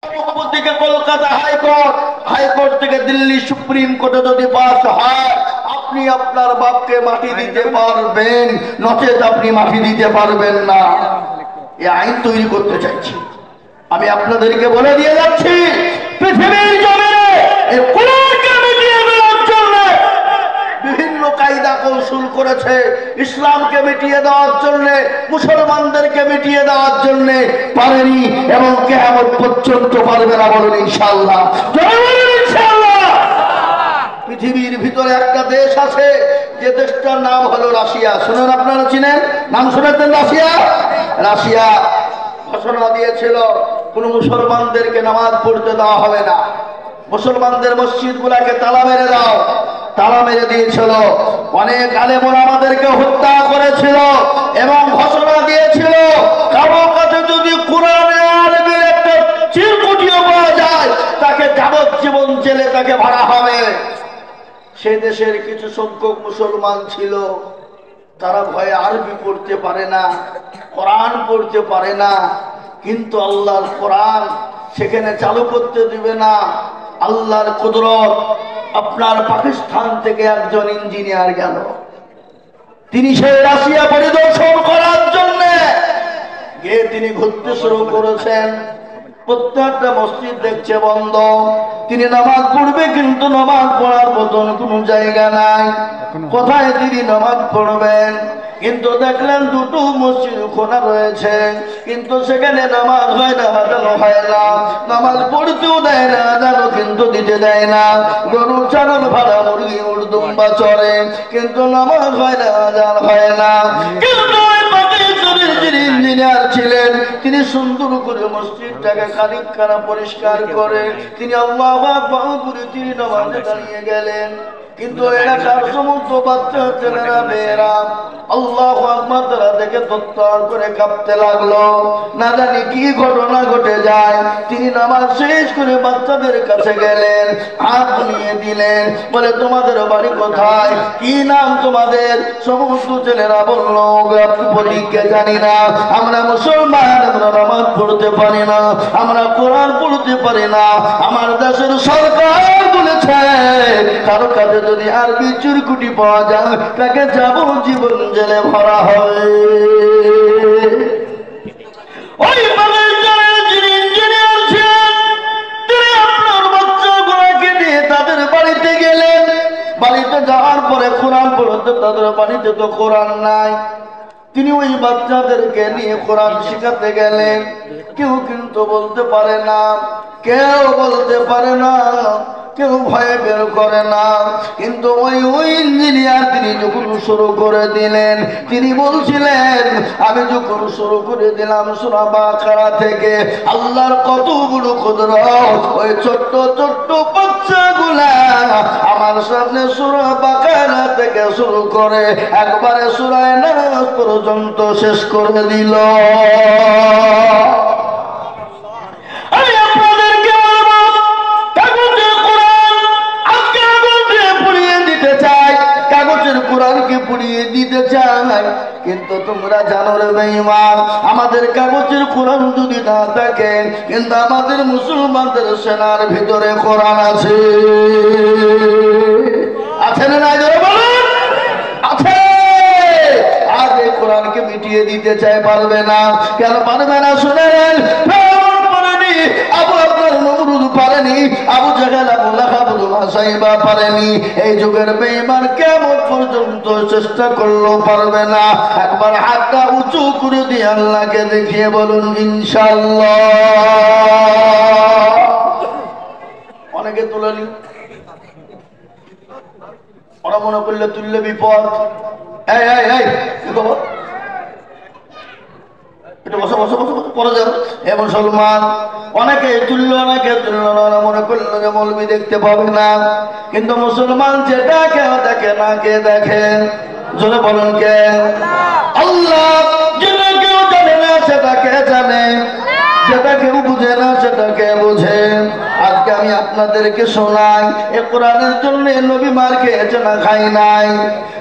থেকে কলকাতা হাইকোর্ট থেকে দিল্লি সুপ্রিম কোর্টে যদি পাস হয়, আপনি আপনার বাপকে মাটি দিতে পারবেন, নচেত আপনি মাটি দিতে পারবেন না। এই আইন তৈরি করতে চাইছি। আমি আপনাদেরকে বলে দিয়ে যাচ্ছি, পৃথিবীর জমিনে এই কুলকে মিটিয়ে দেওয়ার জন্য বিভিন্ন কায়দা কৌশল করেছে। ইসলামকে মিটিয়ে দেওয়ার জন্য, মুসলমানদেরকে মিটিয়ে দেওয়ার জন্য পারেনি, এবং কিয়ামত পর্যন্ত পারবে না। বলুন ইনশাআল্লাহ। ইনশাআল্লাহ। পৃথিবীর ভিতরে একটা দেশ আছে, যে দেশটার নাম হলো রাশিয়া। শুনুন, আপনারা চিনেন? নাম শুনেছেন? রাশিয়া ঘোষণা দিয়েছিল কোন মুসলমানদেরকে নামাজ পড়তে দেওয়া হবে না, মুসলমানদের মসজিদ গুলাকে তালা মেরে দাও। তালা মেরে দিয়েছিল। অনেক আলেম ওলামাদেরকে হত্যা করেছিল এবং ঘোষণা দিয়েছিল, কারো কাছে যদি কোরআনে আরবির একটা চিরকুটিও পাওয়া যায়, তাকে যাবজ্জীবন জেলে তাকে ভরা হবে। সে দেশের কিছু সংখ্যক মুসলমান ছিল, তারা ভয়ে আরবি পড়তে পারে না, কোরআন পড়তে পারে না, কিন্তু আল্লাহর কোরআন সেখানে চালু করতে দিবে না। আল্লাহর কুদরত, আপনার পাকিস্তান থেকে একজন ইঞ্জিনিয়ার গেল, তিনি সেই রাশিয়া পরিদর্শন করার জন্য গিয়ে তিনি ঘুরতে শুরু করেছেন। প্রত্যেকটা মসজিদ দেখছে বন্ধ। তিনি নামাজ পড়বে, কিন্তু নামাজ পড়ার মতন কোনো জায়গা নাই। কোথায় তিনি নামাজ পড়বেন? কিন্তু দেখলেন দুটো মসজিদ খোলা রয়েছে, কিন্তু সেখানে নামাজ হয় না, আজানো হয় না, নামাজ পড়তেও দেয় না, আজানো কিন্তু দিতে দেয় না। গরু ছাগল ভাড়া মুরগি উর্দুম্বা চড়ে, কিন্তু নামাজ হয় না, আজান হয় না। কিন্তু যিনি ইঞ্জিনিয়ার ছিলেন, তিনি সুন্দর করে মসজিদটাকে খানিকখানা পরিষ্কার করে তিনি আল্লাহু আকবার বলে তিনি নামাজে দাঁড়িয়ে গেলেন। কিন্তু এলাকার সমস্ত বাচ্চা ছেলেরা মেয়েরা আল্লাহু আকবার তারা দেখে তত্তর করে কাঁপতে লাগলো। না জানি কি ঘটনা ঘটে যায়। তিনি নামাজ শেষ করে বাচ্চাদের কাছে গেলেন, হাত নিয়ে দিলেন, বলে তোমাদের বাড়ি কোথায়, কি নাম তোমাদের? সমস্ত ছেলেরা বললো, পরীক্ষা জানি না, আমরা মুসলমান, আমরা নামাজ পড়তে পারি না, আমরা কোরআন পড়তে পারি না। আমার দেশের সরকার বলেছে কারো কাছে যদি আরবি চুরকুটি পাওয়া যায়, তাকে যাবজ্জীবন জেলে ভরা হয়। ওই যিনি ইঞ্জিনিয়ার ছিলেন, তিনি আপনার বাচ্চাগুলোকে নিয়ে তাদের বাড়িতে গেলেন। বাড়িতে যাওয়ার পরে কোরআন পড়তে, তাদের বাড়িতে তো কোরআন নাই। তিনি ওই বাচ্চাদেরকে নিয়ে কোরআন শিখাতে গেলেন। কেউ কিন্তু বলতে পারে না, কেউ বলতে পারে না, কেউ ভয়ে বের করে না। কিন্তু ওই ইঞ্জিনিয়ার তিনি যখন শুরু করে দিলেন, তিনি বলছিলেন, আমি যখন শুরু করে দিলাম সূরা বাকারা থেকে, আল্লাহর কতগুলো কুদরত, ওই ছোট্ট ছোট্ট বাচ্চাগুলা আমার সামনে সূরা বাকারা থেকে শুরু করে একবারে সূরা নাস পর্যন্ত শেষ করে দিল। আমি আপনাদেরকে বলবো, কাগজের কোরআন আজকে আগুন দিয়ে পুড়িয়ে দিতে চাই, কাগজের কোরআনকে পুড়িয়ে দিতে চাই। কিন্তু তোমরা জানো রে বেঈমান, আমাদের কাগজের কোরআন যদি না থাকে, কিন্তু আমাদের মুসলমানদের সেনার ভিতরে কোরআন আছে। আছে না নাই? বলুন, আছে। আর এই কোরআনকে মিটিয়ে দিতে চাই, পারবে না। কেন পারবে না? শুনেন, আবু আকবর নমরুদ পারেনি, আবু জাহেল আবু লাহাব সাইবা পারেনি। এই যুগের বেঈমান কিয়ামত পর্যন্ত চেষ্টা করলেও পারবে না। একবার হাতটা উঁচু করে দিয়ে আল্লাহকে দেখিয়ে বলুন ইনশাআল্লাহ। অনেকে তোলেনি, ওরা মনে করলে তুললে বিপদ। এই এই এই কি খবর? বসো বসো বসো পরে যান। এ মুসলমান, অনেকে তুললো, অনেকে তুললো না, মনে করলো যে মৌলবি দেখতে পাবে না। কিন্তু মুসলমান যেটা কেউ দেখে না, কে দেখে? জোরে বলুন, কে? আল্লাহ। যেটা কেউ জানে না সেটা কে জানে, যেটা কেউ বুঝে না সেটা কে বুঝে। আজকে আমি আপনাদেরকে শোনাই, এ কোরআনের জন্য নবী মার খেয়েছে না খাই নাই?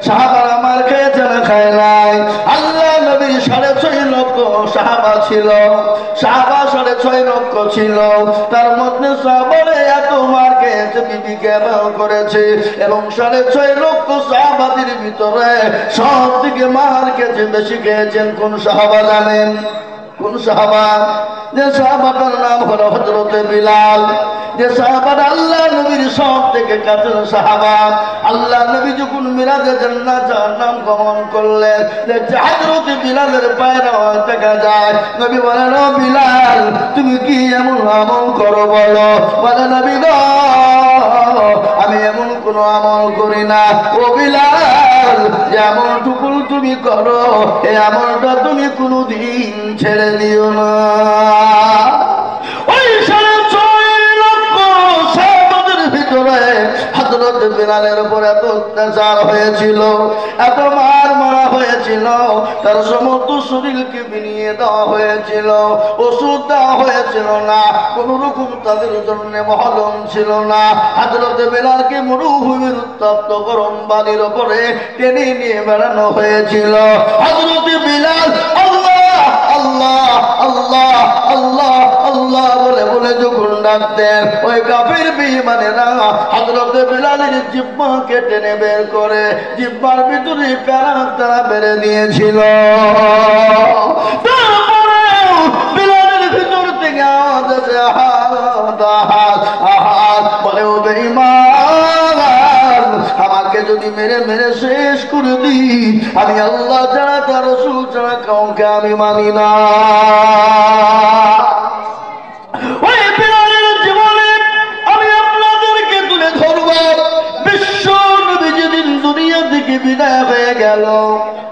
সাহাবারা মার খেয়েছে না খায় নাই? আল্লাহ নবী 6.5 লক্ষ সাহাবা ছিল, সাহাবা 6.5 লক্ষ ছিল। তার মধ্যে সাহাবারে এত মার খেয়েছে, বিবিকে ব্যবহার করেছে, এবং 6.5 লক্ষ সাহাবাদের ভিতরে সব থেকে মার খেয়েছে, বেশি খেয়েছেন কোন সাহাবা জানেন? কোন সাহাবা? যে সাহাবাটার নাম হলো হযরতে বিলাল। যে সাহাবাটা আল্লাহ নবীর সব থেকে কাছের সাহাবা। আল্লাহ নবী যখন মিরাজে জান্নাত জাহান্নাম গমন করলেন, যে হযরতে বিলালের পায়ের আওয়াজ দেখা যায়। নবী বলেন, ও বিলাল, তুমি কি এমন আমল করো বলো? বলে, নবী গো, আমি এমন কোন আমল করি না। ও বিলাল, যে আমলটুকু তুমি করো, এই আমলটা তুমি কোনদিন ছেড়ে দিও না। ওই 6.5 লক্ষ সাহাবাদের ভিতরে হযরত বিলালের উপর এত অত্যাচার হয়েছিল, এত মার মারা হয়েছিল, তার সমস্ত শরীরকে বিনিয়ে দেওয়া হয়েছিল, ওষুধ দেওয়া হয়েছিল না, কোন রকম তাদের জন্য মহলম ছিল না। হযরত বিলালকে মরুভূমির উত্তপ্ত গরম বালির উপরে টেনে নিয়ে বেড়ানো হয়েছিল। হযরত বিলাল আল্লাহ আল্লাহ আল্লাহ আল্লাহ আল্লাহ বলে বলে যখন ডাকতেন, ওই কাফির বেঈমানেরা হযরত বিলালের জিহ্বাকে টেনে বের করে জিহ্বার ভিতরে প্যারা তারা বেড়ে দিয়েছিল। তারপরে বিলালের ভিতর থেকে আওয়াজ আসে, আহাদ আহাদ আহাদ। বলে, ও বেঈমান, আমাকে যদি মেরে মেরে শেষ করে দিই, আমি আল্লাহ ছাড়া, তার রাসূল ছাড়া কাউকে আমি মানি না। ওই বিলালের জীবনে আমি আপনাদেরকে তুলে ধরব। বিশ্ব নবী যেদিন দুনিয়া থেকে বিদায় হয়ে গেল,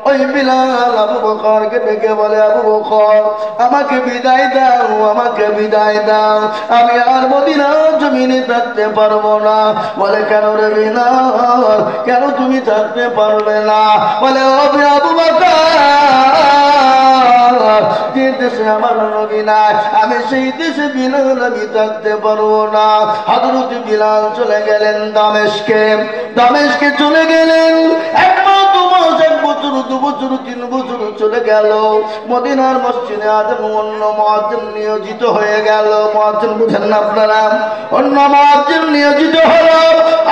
ওই বিলাল আবু বকরকে ডেকে বলে, আবু বকর, আমাকে বিদায় দাও, আমাকে বিদায় দাও, আমি আর মদিনার জমিনে থাকতে পারবো না। বলে, কেন রে বিলাল, কেন তুমি থাকতে পারবে না? বলে, ও আবু বকর, যে দেশে আমার নবী নাই, আমি সেই দেশে বিলাল আমি থাকতে পারবো না। হযরত বিলাল চলে গেলেন দামেস্কে। দামেস্কে চলে গেলেন। 1 মাস 2 মাস, 1 বছর 2 বছর 3 বছর চলে গেল। মদিনার মসজিদে আজম অন্য মুয়াজ্জিন নিয়োজিত হয়ে গেল। মুয়াজ্জিন বুঝেন না আপনারা? অন্য মুয়াজ্জিন নিয়োজিত হলো।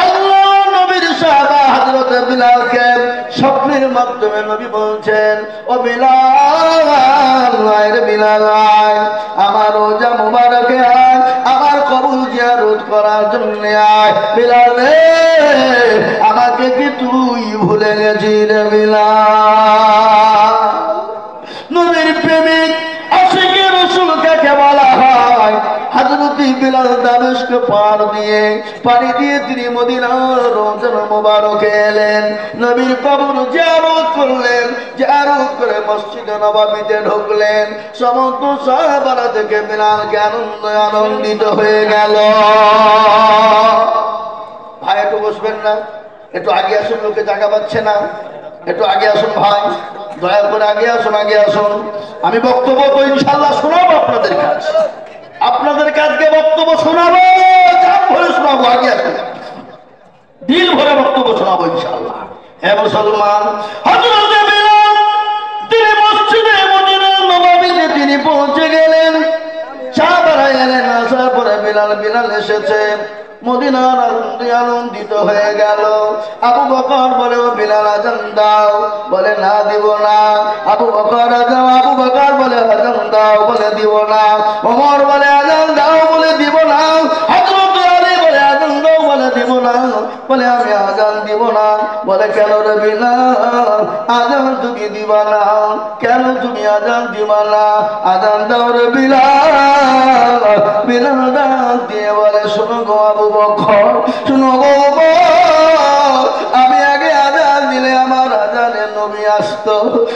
আল্লাহ নবীর সাহাবা হযরত বিলালকে স্বপ্নের মাধ্যমে নবী বলছেন, ও বিলাল, আয় রে বিলাল, আয় আমার রোজা মুবারকে আয়, আমার কবর জিয়ারত করার জন্য আয়। বিলাল রে, আমাকে কি তুই ভুলে গেছিস রে বিলাল? নবীর প্রেমিক আশিকে রাসূল কাকে বলা হয়? হযরত বিলাল দামেস্ক পার দিয়ে পানি দিয়ে তিনি মদিনার রওজা মুবারকে এলেন। নবীর কবর জিয়ারত করলেন। জিয়ারত করে মসজিদে নববীতে ঢুকলেন। সমস্ত সাহাবারা দেখে বিলালকে আনন্দিত হয়ে গেল। ভাই, একটু বসবেন না? একটু আগে আসুন, লোকে জায়গা পাচ্ছে না। একটু আগে আসুন ভাই, দয়া করে আগে আসুন, আগে আসুন। আমি বক্তব্য তো ইনশাআল্লাহ শোনাবো আপনাদের কাছে, আপনাদের কাছকে বক্তব্য শোনাবো, জান ভরে শোনাবো। আগে আসুন, দিল ভরে বক্তব্য শোনাবো ইনশাআল্লাহ। হে মুসলমান, হযরত বিলাল তিনি মসজিদে মদিনার নববীতে তিনি পৌঁছে গেলেন। সাহাবারা এলেন, আসার পরে বিলাল এসেছে। মদিনার আনন্দিত হয়ে গেল। আবু বকর বলে, ও বিলাল আযান দাও। বলে, না দিব না। আবু বকর আযান, আবু বকর বলে, আযান দাও। বলে, দিব না। ওমর বলে, আযান দাও। বলে, দিব না। হযরত আলী বলে, আযান দাও। বলে, দিব না। বলে, আমি আযান দিব না। বলে, কেন রে বিলাল, আযান তুমি দিবা না? কেন তুমি আযান দিবা না? আযান দাও রে বিলাল। বিলাল ডাক দিয়ে বলে, শোনো গো আবু বকর, শোনো গো, আমি আগে আযান দিলে আমার আযানে নবী আসতো।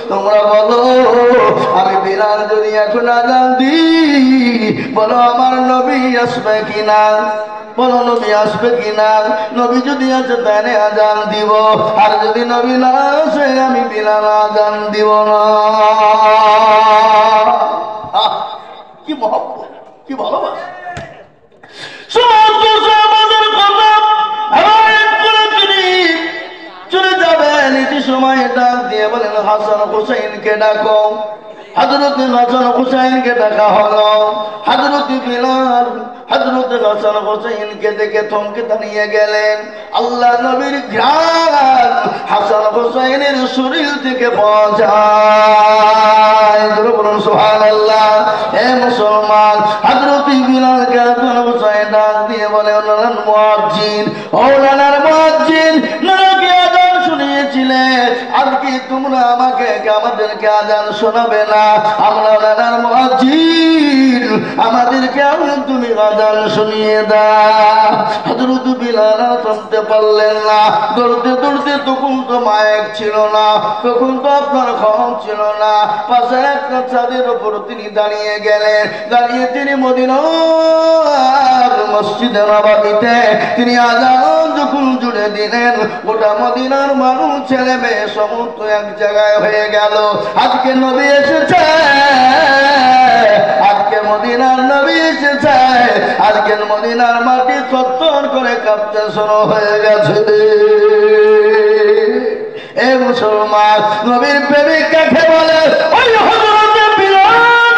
তোমরা বলো, আমি বিলাল যদি এখন আযান দিই, বলো আমার নবী আসবে কিনা? বলো, নবী আসবে কিনা? নবী যদি আসে তাহলে আযান দিব, আর যদি নবী না আসে আমি বিলাল আযান দিব না। কি মহব্বত, কি ভালোবাসা! আমাদের কথা চলে যাবেন। এটি সময় ডাক দিয়ে বলেন, হাসান হুসাইনকে ডাকো। হযরত হাসান হুসাইনকে ডাকা হলো। হযরত বিলাল হযরত হাসান হুসাইনকে দেখে থমকে দাঁড়িয়ে গেলেন। আল্লাহ নবীর ঘ্রাণ হাসান হুসাইনের শরীর থেকে পাওয়া যায়। বলুন সুবহানাল্লাহ। হে মুসলমান, হযরত বিলালকে হাসান হুসাইন ডাক দিয়ে বলে, ও নানার মুয়াজ্জিন, ও নানার মুয়াজ্জিন, নানাকে আযান শুনিয়েছিলে, আজকে তোমরা আমাদেরকে আযান শোনাবে না? আমরা নানার মুয়াজ্জিন, আমাদেরকে তুমি আযান শুনিয়ে দাও। হযরত বিলাল শুনতে পারলেন না। দৌড়তে দৌড়তে, তখন তো মাইক ছিল না, তখন তো আপনার খবর ছিল না, পাশে একটা ছাদের উপর তিনি দাঁড়িয়ে গেলেন। দাঁড়িয়ে তিনি মদিনার মসজিদে নববীতে তিনি আযান যখন জুড়ে দিলেন, গোটা মদিনার মানুষ ছেলে মেয়ে সমস্ত এক জায়গায় হয়ে গেল। আজকে নবী এসেছে, আজকে মদিনার নবী এসেছে, আজকের মদিনার মাটি থরথর করে কাঁপতে শুরু হয়ে গেছে। এ মুসলমান, নবীর প্রেমিক কাকে বলে? ওই হযরত বিলাল,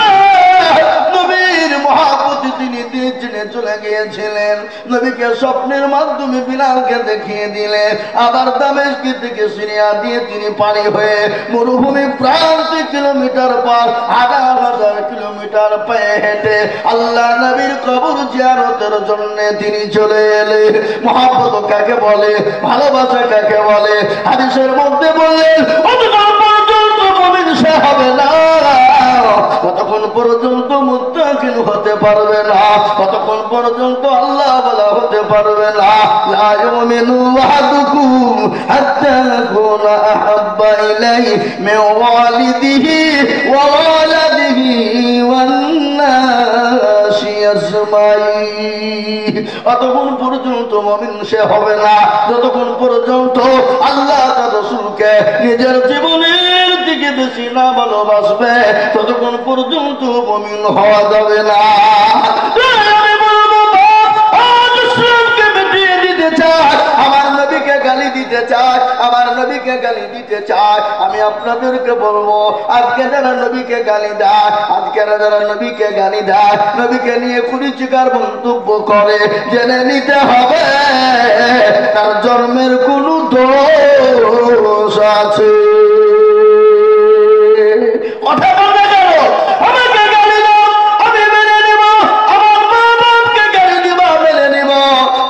নবীর মহাপতি তিনি চিনে চলে গিয়েছিলেন। নবীকে স্বপ্নের মাধ্যমে বিলালকে দেখিয়ে দিলেন। আবার দামেস্ক থেকে সিরিয়া দিয়ে তিনি পাড়ি হয়ে মরুভূমি প্রান্ত কিলোমিটার পর 1000 কিলোমিটার পায়ে হেঁটে আল্লাহ নবীর কবর জিয়ারতের জন্য তিনি চলে এলেন। মহাব্বত কাকে বলে? ভালোবাসা কাকে বলে? হাদিসের মধ্যে বললেন, মুমিন সে হবে না কতক্ষণ পর্যন্ত মুত্তাকিন হতে পারবে না, কতক্ষণ পর্যন্ত আল্লাহ ওয়ালা হতে পারবে না। লা ইউমিনু আহাদুকুম হাত্তা ইয়াকুনা আহাব্বা ইলাইহি মিন ওয়ালিদিহি ওয়া ওয়ালাদিহি ওয়ান নাসি আজমাইন। অতক্ষণ পর্যন্ত মুমিন সে হবে না যতক্ষণ পর্যন্ত আল্লাহ তার রাসূলকে নিজের জীবনের দিকে বেশি না ভালোবাসবে, ততক্ষণ পর্যন্ত মুমিন হওয়া যাবে না। আমি বলবো, আজ ইসলামকে মিটিয়ে দিতে চাই, আমার নবীকে গালি দিতে চাই, আমার নবীকে গালি দিতে চাই। আমি আপনাদেরকে বলবো, আজকে যারা নবীকে গালি দেয়, আজকে যারা নবীকে গালি দেয়, নবীকে নিয়ে কুরুচিকার মন্তব্য করে, জেনে নিতে হবে তার জন্মের কোন দোষ আছে। কথা বলতে গেল, আমাকে গালি দাও, আমি মেনে নিব, আমার মা বাপকে গালি দিবা, মেনে নিব,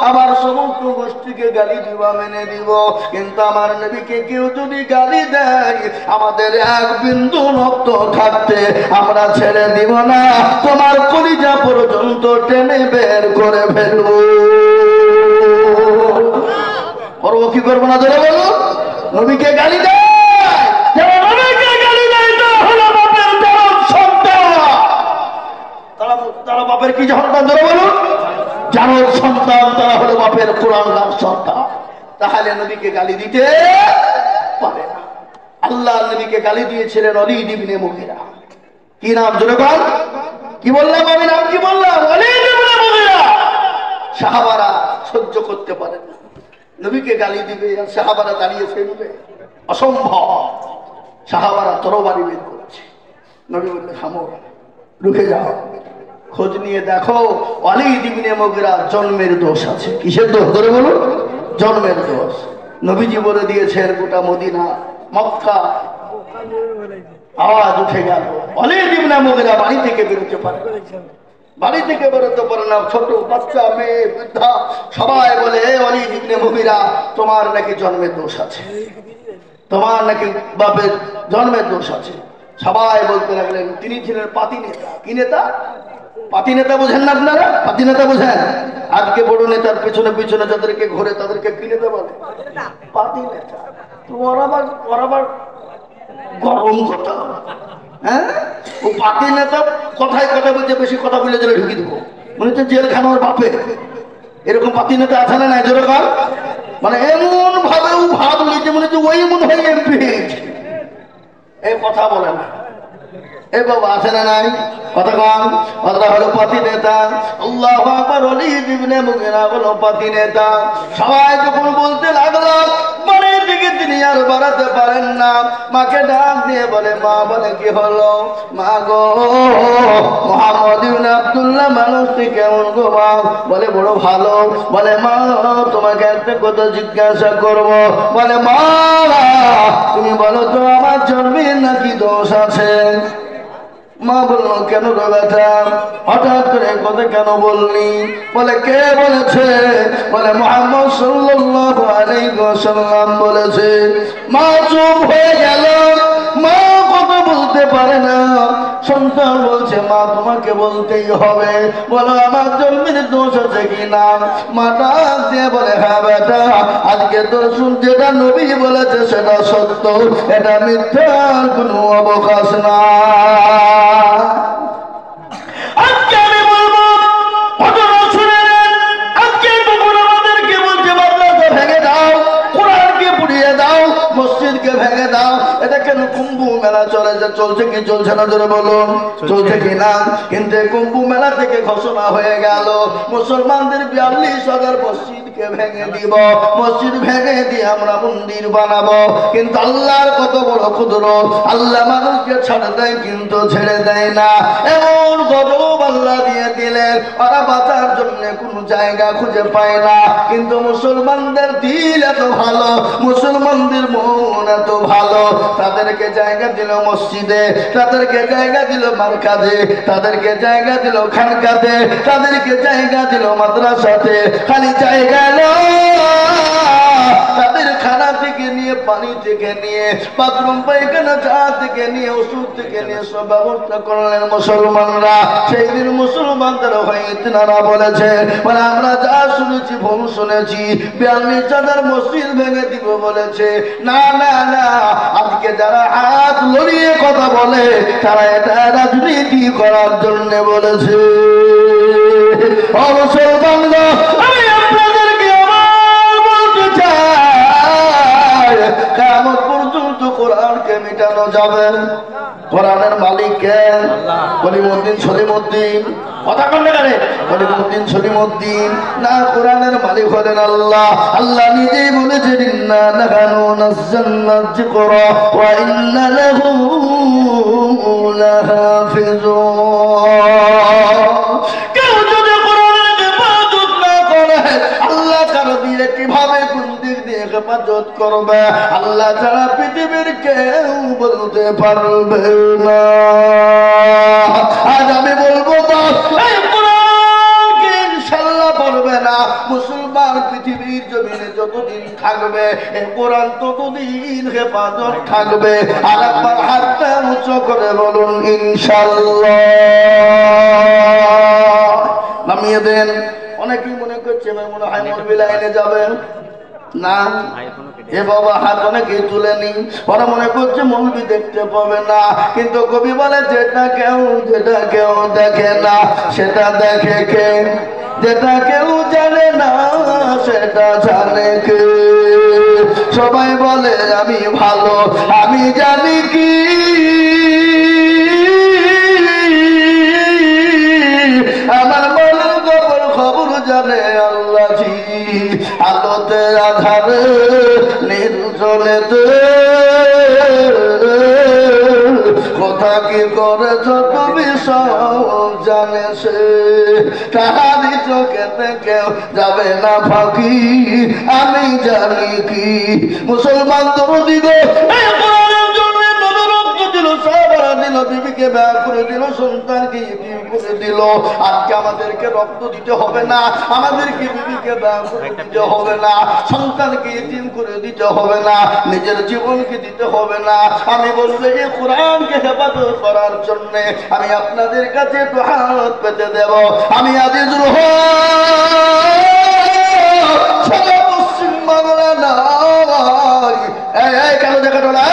আমার সমস্ত গোষ্ঠীকে গালি দিবা, মেনে দিব। কিন্তু আমার নবীকে কেউ যদি গালি দেয়, আমাদের এক বিন্দু রক্ত থাকতে আমরা ছেড়ে দিব না, তোমার কলিজা পর্যন্ত টেনে বের করে ফেলবো। করবো কি করবো না? ধরে বলো, নবীকে গালি দেয়, তারা বাপের কি সন্তান? ধরে বলুন, জানোর সন্তান, তারা হলো বাপের কোরআন সন্তান। তাহলে নবীকে গালি দিতে পারে না। আল্লাহ নবীকে গালি দিয়েছিলেন ওলীদ ইবনে মুগীরা। কি নাম? জোরে বল। কি বললাম আমি? নাম কি বললাম? ওলীদ ইবনে মুগীরা। সাহাবারা সহ্য করতে পারে না, নবীকে গালি দিবে আর সাহাবারা দাঁড়িয়ে ফেলবে, অসম্ভব। সাহাবারা তরবারি বের করেছে। নবী বললেন, থামো, রুখে যাও, খোঁজ নিয়ে দেখো ওলীদ ইবনে মুগীরা জন্মের দোষ আছে। কিসের দোষ? ধরে বলুন, জন্মের দোষ। নবীজি বলে দিয়েছেন, গোটা মদিনা মক্কা আওয়াজ উঠে গেল, ওলীদ ইবনে মুগীরা বাড়ি থেকে বেরোতে পারে, বাড়ি থেকে বেরোতে পারে না। ছোট বাচ্চা, মেয়ে, বৃদ্ধা সবাই বলে, ওলীদ ইবনে মুগীরা, তোমার নাকি জন্মের দোষ আছে, তোমার নাকি বাপের জন্মের দোষ আছে। সবাই বলতে লাগলেন, তিনি ছিলেন পাতি নেতা। কি নেতা? পাতি নেতা বোঝেন না আপনারা? পাতি নেতা বোঝেন? আজকে বড় নেতার পেছনে পেছনে যাদেরকে ঘোরে তাদেরকে কি নেতা বলে? পাতি নেতা। তোমার আবার গরম কথা, হ্যাঁ? ও পাতি নেতা কথায় কথা বলছে, বেশি কথা বলে জেলে ঢুকিয়ে দেবো, মনে হচ্ছে জেলখানা ওর বাপে। এরকম পাতি নেতা আছে না? নাই যেরকম, মানে এমন ভাবে ও ভাব নিতে মনে হচ্ছে ওই মনে হয় এমপি। এই কথা বলে না, এ বাবা আছে না নাই? কথা কম। কথা হলো পাতি নেতা। আল্লাহু আকবার। ওলীদ ইবনে মুগীরা হলো পাতি নেতা। সবাই যখন বলতে লাগলো, বাড়ির দিকে থেকে তিনি আর বাড়াতে পারেন না। মাকে ডাক দিয়ে বলে, মা, বলে কি হলো? মা গো, মুহাম্মদ ইবনে আব্দুল্লাহ মানুষটি কেমন গো মা? বলে বড় ভালো। বলে মা, তোমাকে একটা কথা জিজ্ঞাসা করব। বলে মা, তুমি বলো তো আমার জন্মের নাকি দোষ আছে? মা বললো, কেন রে বেটা, হঠাৎ করে কথা কেন বললি? বলে কে বলেছে? বলে মুহাম্মদ সাল্লাল্লাহু আলাইহি ওয়াসাল্লাম বলেছে। মা চুপ হয়ে গেল, মা কথা বলতে পারে না। সন্তান বলছে, মা তোমাকে বলতেই হবে, বলো আমার জন্মের দোষ আছে কিনা? মা ডাক দিয়ে বলে, হ্যাঁ বেটা, আজকে তো যেটা নবী বলেছে সেটা সত্য, এটা মিথ্যার কোনো অবকাশ না। আজকে আমি বলবো, ঘটনা শুনে নেন। আজকে তখন আমাদেরকে বলছে মাদ্রাসা ভেঙে দাও, কোরআনকে পুড়িয়ে দাও, মসজিদকে ভেঙে দাও। এটা কেন? কুম্ভ মেলা চলছে কি চলছে না? জোরে বলুন, চলছে কিনা? কিন্তু কুম্ভ মেলা থেকে ঘোষণা হয়ে গেল মুসলমানদের 42,000 মসজিদকে ভেঙে দিব, মসজিদ ভেঙে দিয়ে আমরা মন্দির বানাবো। কিন্তু আল্লাহর কত বড় কুদরত, আল্লাহ মানুষকে ছাড় দেয় কিন্তু ছেড়ে দেয় না। এমন গজব আল্লাহ দিয়ে দিলেন, ওরা বাঁচার জন্য কোন জায়গা খুঁজে পায় না। কিন্তু মুসলমানদের দিল এত ভালো, মুসলমানদের মন এত ভালো, তাদেরকে জায়গা দিল মসজিদে, তাদেরকে জায়গা দিল মার্কাজে, তাদেরকে জায়গা দিল খানকাতে, তাদেরকে জায়গা দিল মাদ্রাসাতে। খালি জায়গা তাদের খানা থেকে নিয়ে, পানি থেকে নিয়ে, বাথরুম পায়খানা চা থেকে নিয়ে, ওষুধ থেকে নিয়ে সব ব্যবস্থা করলেন মুসলমানরা। সেই দিন মুসলমানদের হয়ে তিনারা বলেছে, মানে আমরা যা শুনেছি ভুল শুনেছি, 42,000 মসজিদ ভেঙে দিব বলেছে। না না না, আজকে যারা হাত লড়িয়ে কথা বলে তারা এটা রাজনীতি করার জন্য বলেছে। মুসলমানরা, আমি আপনাদেরকে আবার বলতে চাই, কিয়ামত পর্যন্ত কোরআনকে মিটানো যাবে। কোরআনের মালিক কে? কলিমুদ্দিন সলিমুদ্দিন। কথা বললে কেন? কলিমুদ্দিন সলিমুদ্দিন না, কোরআনের মালিক হলেন আল্লাহ। আল্লাহ নিজেই বলেছেন, ইন্না নাহনু নাযালনা যিকরা ওয়া ইন্না লাহু লাহাফিজুন। কেউ যদি কোরআনের ইবাদত না করে, আল্লাহ কারো দিয়ে কিভাবে কোন দিক দিয়ে হেফাজত করবে আল্লাহ ছাড়া পৃথিবীর কেউ বলতে পারবে না। আজ আমি বলবো তো, এই কোরআনকে ইনশাআল্লাহ পড়বে না মুসলমান পৃথিবীর জমিনে যতদিন থাকবে, এই কোরআন ততদিন হেফাজত থাকবে। আর একবার হাতটা উঁচু করে বলুন ইনশাআল্লাহ। নামিয়ে দেন। অনেকেই মনে করছে মনে হয় মৌলবি লাইনে যাবেন না, এ বাবা হাত অনেকেই তুলেনি, ওরা মনে করছে মৌলবি দেখতে পাবে না। কিন্তু কবি বলে, যেটা কেউ দেখে না সেটা দেখে কে? যেটা কেউ জানে না সেটা জানে কে? সবাই বলে আমি ভালো, আমি জানি কি আমার মনের খবর জানে আল্লাহ জি। আলোতে আধারে নির্জনেতে কথা কি করেছ তুমি সব জানে সে। তাহারি চোখেতে কেউ যাবে না ফাঁকি, আমি জানি কি। মুসলমান দরদি গো, বিবিকে ব্যয় করে দিল, সন্তানকে ইতিম করে দিল। আজকে আমাদেরকে রক্ত দিতে হবে না, আমাদেরকে বিবিকে ব্যয় করে দিতে হবে না, সন্তানকে ইতিম করে দিতে হবে না, নিজের জীবনকে দিতে হবে না। আমি বলবো, এই কোরআনকে হেফাজত করার জন্য আমি আপনাদের কাছে একটু হাত পেতে দেব। আমি আজিজুল হক সারা পশ্চিম বাংলা নয়। এই কেন দেখা টোলা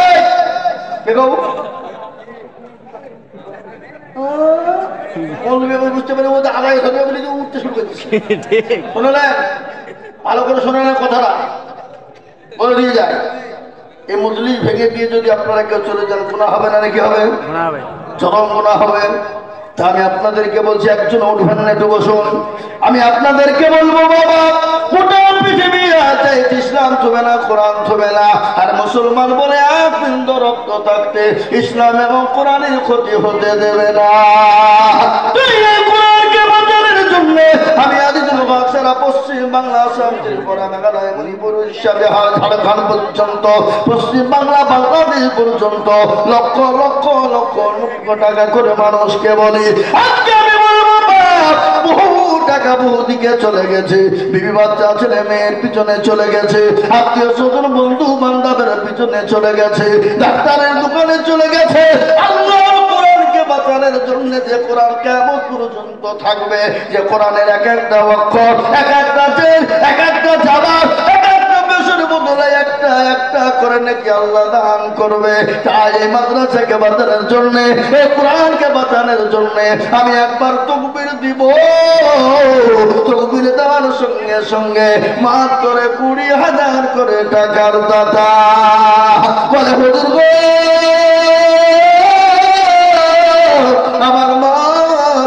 বুঝতে পারে আগায় ধরবে বলে উঠতে শুরু করছে। শোনালেন? ভালো করে শোনালেন কথাটা, বলে দিয়ে যায়। এই মজলিস ভেঙে দিয়ে যদি আপনারা কেউ চলে যান, গুনাহ হবে না নাকি? হবে, চরম গুনাহ হবে। তা আমি আপনাদেরকে বলছি, একজন উঠবেন না, একটু বসুন। আমি আপনাদেরকে বলবো, বাবা গোটা পৃথিবী আছে চাইতে ইসলাম থবে না, কোরআন থবে না। আর মুসলমান বলে এক বিন্দু রক্ত থাকতে ইসলাম এবং কোরআনের ক্ষতি হতে দেবে না। কোরআনকে বাঁচানোর জন্য আমি আদিজুল হক সারা পশ্চিম বাংলা, আসাম, ত্রিপুরা, মেঘালয়, মণিপুর, উড়িষ্যা, বিহার, ঝাড়খণ্ড পর্যন্ত, পশ্চিম বাংলা, বাংলাদেশ পর্যন্ত লক্ষ লক্ষ লক্ষ লক্ষ টাকা করে মানুষকে বলি, আজকে আমি বলবো বহু টাকা বহু দিকে চলে গেছে, বিবি বাচ্চা ছেলে মেয়ের পিছনে চলে গেছে, আত্মীয় স্বজন বন্ধু বান্ধবের পিছনে চলে গেছে, ডাক্তারের দোকানে চলে গেছে। আল্লাহর কোরআনকে বাঁচানোর জন্য যে কোরআন কিয়ামত পর্যন্ত থাকবে, যে কোরআনের এক একটা অক্ষর, এক একটা জের, এক একটা জবাব, এক একটা বেশের বদলে একটা একটা করে নাকি আল্লাহ দান করবে। তাই এই মাদ্রাসাকে বাঁচানোর জন্য, এই কোরআনকে বাঁচানোর জন্য আমি একবার তাকবীর দিব। তাকবীর দেওয়ার সঙ্গে সঙ্গে মাত্র 20,000 করে টাকার দাতা বলে, হুজুর গো আমার মা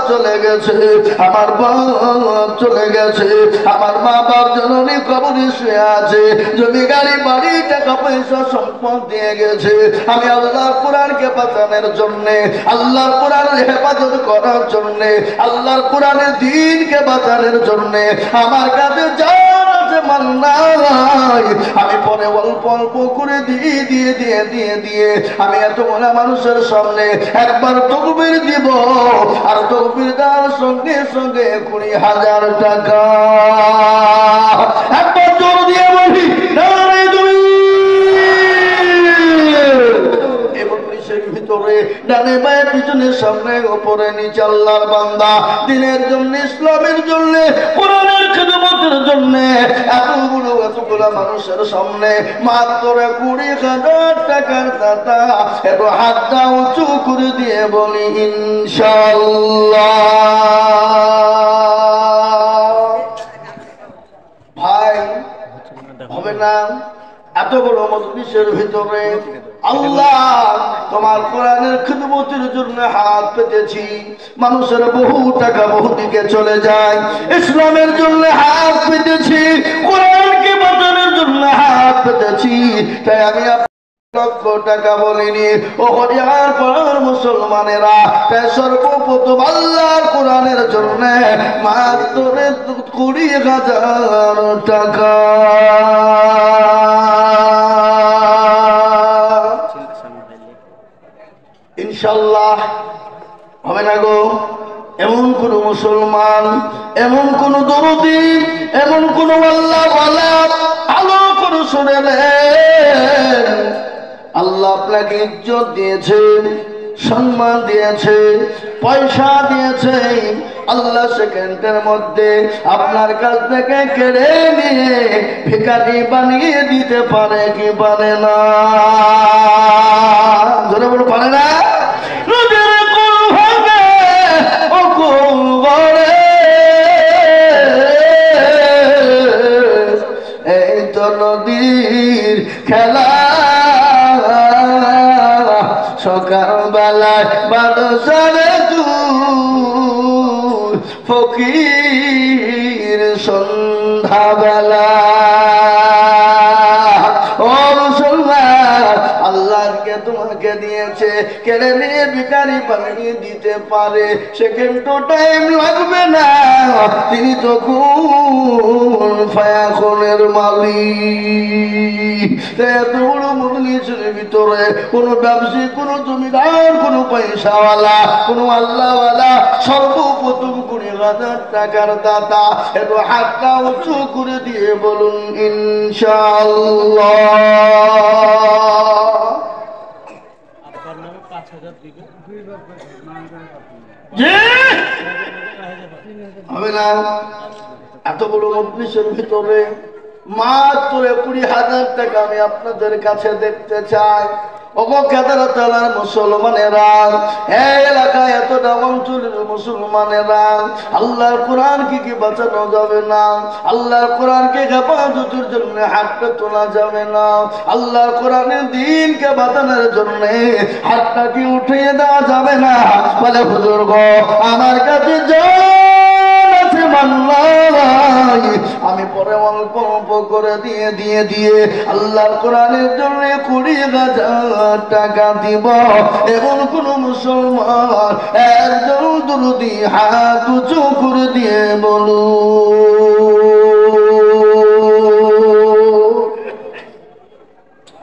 চলে গেছে, আমার বাপ চলে গেছে, আমার মা বাপ জননী কবরে শুয়ে আছে, জমি গাড়ি বাড়ি টাকা পয়সা সম্পদ দিয়ে গেছে। আমি আল্লাহর কোরআনকে বাঁচানোর জন্য, আল্লাহর কোরআনের হেফাজত করার জন্য, আল্লাহর কোরআনের দ্বীনকে বাঁচানোর জন্য আমার কাছে জান আছে মাল নাই, আমি পরে অল্প অল্প করে দিয়ে দিয়ে দিয়ে দিয়ে দিয়ে আমি এত মনে মানুষের সামনে একবার তাকবীর দিব। আর তাকবীর দেওয়ার সঙ্গে সঙ্গে 20,000 টাকা একবার জোর দিয়ে বলি নারে তুমি। এবং পুলিশের ভিতরে ডানে বায়ে পিছনে সামনে ওপরে নিচে আল্লাহর বান্দা দিনের জন্য, ইসলামের জন্য, কোরআনের খিদমতের জন্য এতগুলো মানুষের সামনে মাত্র 20,000 টাকার দাতা। একটু হাতটা উঁচু করে দিয়ে বলি ইনশাআল্লাহ। ভাই হবে না এত বড় মজলিসের ভিতরে আল্লাহ তোমার কোরআনের খিদমতের জন্য হাত পেতেছি। মানুষের বহু টাকা বহু দিকে চলে যায়, ইসলামের জন্য হাত পেতেছি, কোরআনকে বাঁচানোর জন্য হাত পেতেছি। তাই আমি লক্ষ টাকা বলিনি ও হরিয়ার পর মুসলমানেরা, তাই সর্বপ্রথম আল্লাহর কোরআনের জন্য মাত্র 20,000 টাকা ইনশাআল্লাহ হবে না গো। এমন কোন মুসলমান, এমন কোন দরদি, এমন কোন আল্লাহ ওয়ালা ভালো করে শুনে নেন, আল্লাহ আপনাকে ইজ্জত দিয়েছে, সম্মান দিয়েছে, পয়সা দিয়েছে, আল্লাহ সেকেন্ডের মধ্যে আপনার কাছ থেকে কেড়ে নিয়ে ভিখারি বানিয়ে দিতে পারে কি পারে না? ধরে বলো পারে না? এই তো নদীর খেলা, সকালবেলায় বাদশারে দূর, ফকির সন্ধ্যাবেলা। ও মুসলমান, আল্লাহকে তোমাকে দিয়েছে, কেড়ে নিয়ে ভিখারি বানিয়ে দিতে পারে, সেকেন্ড টাইম লাগবে না। তিনি তো কুন ফায়াকুনের মালিক। এত বড় মজলিসের ভিতরে কোন ব্যবসায়ী, কোন জমিদার, কোন পয়সাওয়ালা, কোন আল্লাহওয়ালা সর্বপ্রথম 20,000 টাকার দাতা একটু হাতটা উঁচু করে দিয়ে বলুন ইনশাআল্লাহ। হবে না? এত বড় মজলিসের ভিতরে মাত্র 20,000 টাকা আমি আপনাদের কাছে দেখতে চাই। মুসলমানেরা, এই এলাকায় এতটা অঞ্চলের মুসলমানেরা, আল্লাহর কোরআন কি বাঁচানো যাবে না? আল্লাহর কোরআনকে হেফাজতের জন্য হাতটা তোলা যাবে না? আল্লাহর কোরআনের দ্বীনকে বাঁচানোর জন্য হাতটা কি উঠিয়ে দেওয়া যাবে না? বলে হুজুর গো আমার কাছে আমি পরে অল্প অল্প করে দিয়ে আল্লাহর কোরআনের জন্য 20,000 টাকা দিব। এমন কোন মুসলমান একজন দুরুদি হাত উঁচু করে দিয়ে বলু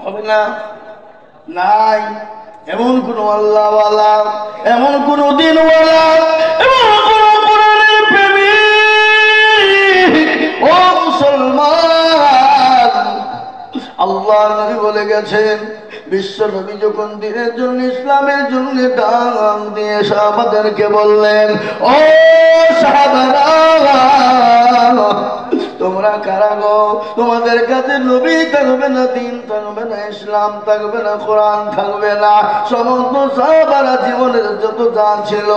হবে না? নাই। এমন কোন আল্লাহওয়ালা, এমন কোন দিনওয়ালা, এমন কোন কোরআনের প্রেমিক ও মুসলমান, আল্লাহর নবী বলে গেছেন, বিশ্ব নবী যখন দিনের জন্য ইসলামের জন্য ডাক দিয়ে সাহাবাদেরকে বললেন, ও সাহাবারা তোমরা কারা গো? তোমাদের কাছে নবী থাকবে না, দিন থাকবে না, ইসলাম থাকবে না, কোরআন থাকবে না। সমস্ত সাহাবারা জীবনের যত যা ছিল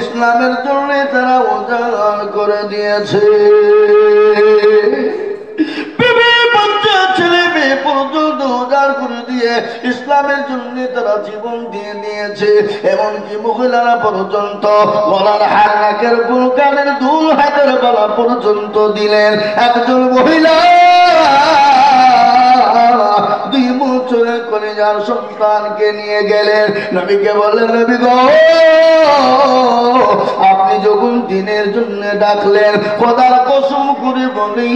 ইসলামের জন্য তারা উজাড় করে দিয়েছে। ছেলে মেয়ে পর্যন্ত উজাড় করে দিয়ে ইসলামের জন্য তারা জীবন দিয়ে নিয়েছে। এমনকি মহিলারা পর্যন্ত গলার হার, নাকের ফুল, কানের দুল, হাতের গলা পর্যন্ত দিলেন। একজন মহিলা 2 বছরের কলিজার সন্তানকে নিয়ে গেলেন, নবীকে বললেন, নবী গো আপনি যখন দিনের জন্য ডাকলেন, খোদার কসম করে বলি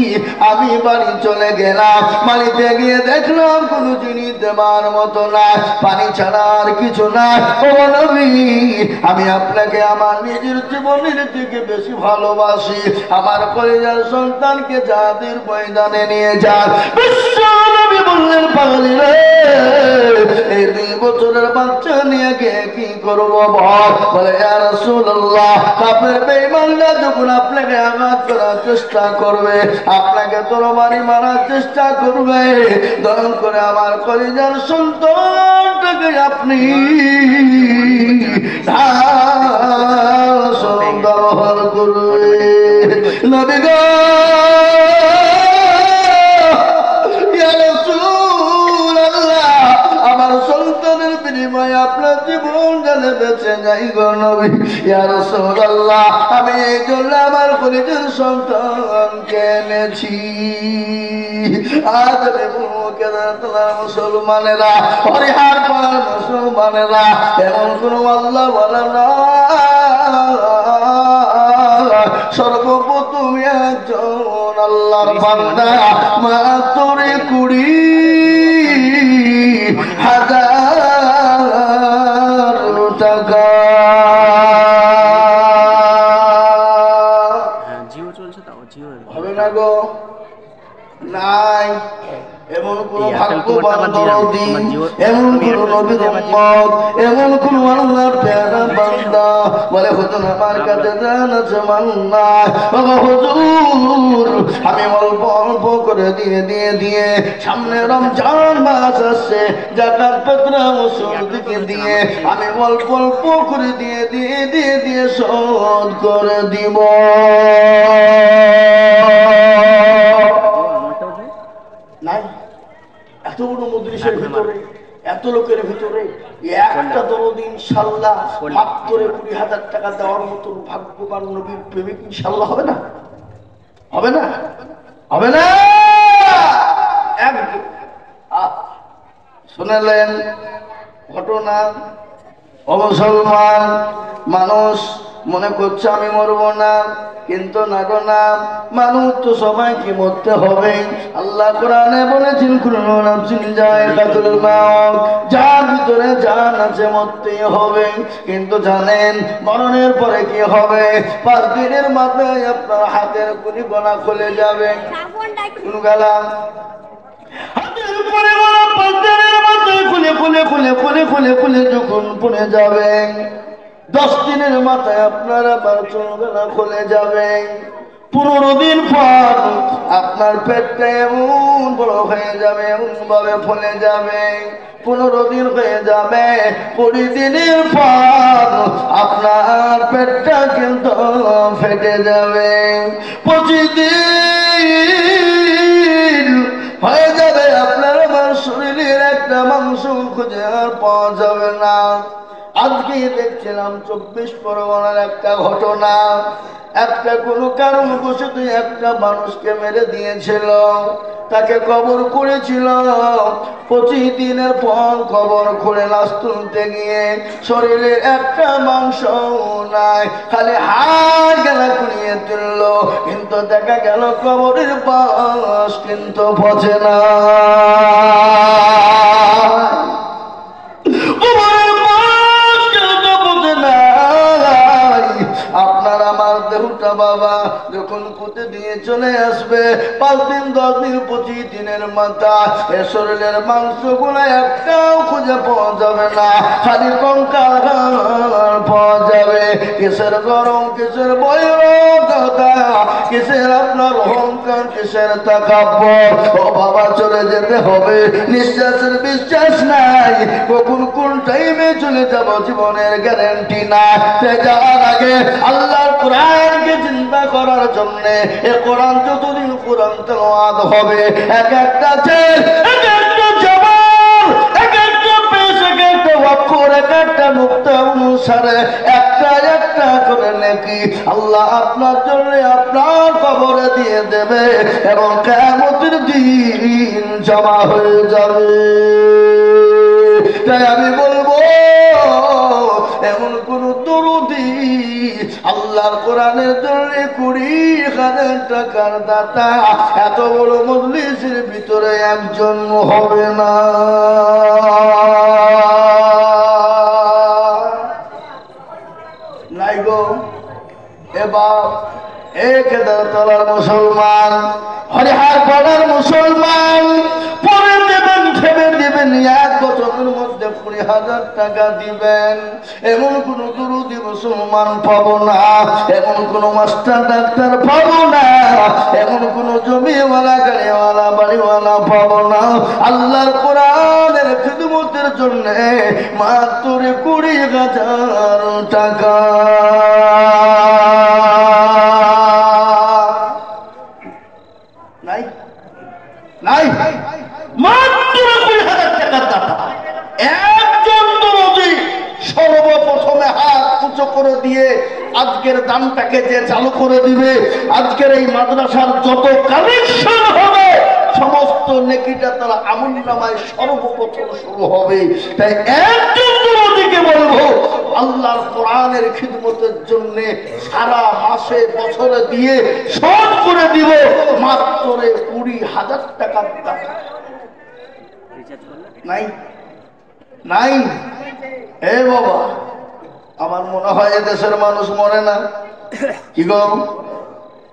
আমি বাড়ি চলে গেলাম, বাড়িতে গিয়ে দেখলাম কোনো জিনিস দেবার মতো না, পানি ছাড়া আর কিছু না। ও নবী আমি আপনাকে আমার নিজের জীবনের থেকে বেশি ভালোবাসি, আমার কলিজার সন্তানকে জাতির ময়দানে নিয়ে যান। বিশ্ব নবী বললেন, পাগল রে, এই 2 বছরের বাচ্চা নিয়ে গিয়ে কি করবো বল? বলে ইয়া রাসূলুল্লাহ আপনার বেঈমানরা যখন আপনাকে আঘাত করার চেষ্টা করবে, আপনাকে তরবারি মারার চেষ্টা করবে, দয়া করে আমার কলিজার সন্তানটাকে আপনি ব্যবহার করবে। নবী গো আমার সন্তানের বিনিময়ে আপনার জীবন জানে বেঁচে যাই গো নবী। ইয়া রাসূলুল্লাহ আমি এই জন্য আমার কলিজার সন্তানকে এনেছি। আজ মুসলমানেরা, হরিহার পাড়ার মুসলমানেরা, এমন কোন আল্লাহ বলে না, সর্বপ্রথম একজন আল্লাহর বান্দা মাত্র 20,000 টাকা। হবে না গো? নাই। এমন কোন ভাগ্যবান দরদি, এমন কোন নবীর উম্মত, এমন কোন আল্লাহর পেয়ারা বান্দা বলে হুজুর আমার কাছে জান আছে মান্না, বাবা হুজুর আমি অল্প অল্প করে দিয়ে সামনে রমজান মাস আসছে, যাকাত ফিতরা ওসুল থেকে দিয়ে আমি অল্প অল্প করে দিয়ে শোধ করে দিব। নাই। এত বড় মজলিসের ভিতরে, এত লোকের ভিতরে একটা দরদ ইনশাআল্লাহ মাত্র 20,000 টাকা দেওয়ার মতো ভাগ্যবান নবীর প্রেমিক ইনশাআল্লাহ হবে না? হবে না? হবে না? শুনলেন ঘটনা? ও মুসলমান মানুষ মনে করছে আমি মরব না, কিন্তু না গো না, মানুষ তো সবাইকে মরতে হবে। আল্লাহ কোরআনে বলেছেন কুল্লু নাফসিন যায়কাতুল মাউত, যার ভিতরে জান আছে মরতেই হবে। কিন্তু জানেন মরণের পরে কি হবে? 5 দিনের মাথায় আপনার হাতের কুলি গোনা খুলে যাবে। কোন গেলাম হাতের কুলি গোনা 5 দিনের মাথায় খুলে যখন পড়ে যাবে, 10 দিনের মাথায় আপনার আবার চুলগুলা খুলে যাবে। 15 দিন পর আপনার পেটটা এমন বড় হয়ে যাবে, এমন ভাবে ফুলে যাবে। 15 দিন হয়ে যাবে। 20 দিনের পর আপনার পেটটা কিন্তু ফেটে যাবে। 25 দিন হয়ে যাবে, আপনার আমার শরীরের একটা মাংস খুঁজে আর পাওয়া যাবে না। আজকে দেখছিলাম 24 পরগনার একটা ঘটনা। একটা কোনো কারণ বশত একটা মানুষকে মেরে দিয়েছিল, তাকে কবর করেছিল। 25 দিনের পর কবর খুলে লাশ তুলতে গিয়ে শরীরের একটা মাংস নাই, খালি হাড় গেলা কুড়িয়ে তুলল, কিন্তু দেখা গেল কবরের পাশ কিন্তু পচে না। আপনার আমার দেহটা বাবা যখন পুঁতে দিয়ে চলে আসবে 5 দিন 10 দিন 25 দিনের মাথা এ শরীরের মাংস গুলো একটাও খুঁজে পাওয়া যাবে না, খালি কঙ্কাল পাওয়া যাবে। কিসের গরম, কিসের বৈরতা, কিসের আপনার অহংকার, কিসের তাকাব্বর। ও বাবা চলে যেতে হবে, নিঃশ্বাসের বিশ্বাস নাই, কখন কোন টাইমে চলে যাব জীবনের গ্যারান্টি না। যাওয়ার আগে আল্লাহর কোরআনকে চিন্তা করার জন্য এ কোরআন যতদিন কোরআন তেলাওয়াত হবে, এক একটা চেল, এক একটা জবান, এক একটা পেশ, এক একটা অক্ষর, এক একটা নুকতা অনুসারে একটা একটা করে নেকি আল্লাহ আপনার জন্য আপনার কবরে দিয়ে দেবে এবং কিয়ামতের দিন জমা হয়ে যাবে। তাই আমি বলবো এমন কোন দরুদি আল্লাহর কোরআনের জন্য 20,000 টাকার দাতা এত বড় মজলিসের ভিতরে একজন হবে না। নাই গো এবার কেদারতলার মুসলমান, হরিহার পাড়ার মুসলমান, পরে দেবেন ভেবে দিবেন 1 বছরের মধ্যে 20,000 টাকা দিবেন, এমন কোন দুরুদি মুসলমান পাবো না, এমন কোন মাস্টার ডাক্তার পাবো না, এমন কোন জমিওয়ালা গাড়িওয়ালা বাড়িওয়ালা পাবো না। আল্লাহর কোরআনের খিদমতের জন্য মাত্র 20,000 টাকা। নাই নাই মাত্র 20,000 টাকার দাতা একজন দরদি সর্বপ্রথমে হাত উঁচু করে দিয়ে আজকের দানটাকে যে চালু করে দিবে, আজকের এই মাদ্রাসার যত কালেকশন হবে সমস্ত নেকিটা তারা আমলনামায় সর্বপ্রথম শুরু হবে। তাই একজন দরদিকে বলবো আল্লাহর কোরআনের খিদমতের জন্য সারা মাসে বছরে দিয়ে শোধ করে দিব মাত্র 20,000 টাকার দাতা। নাই নাই এ বাবা, আমার মনে হয় এদেশের মানুষ মরে না কি গো,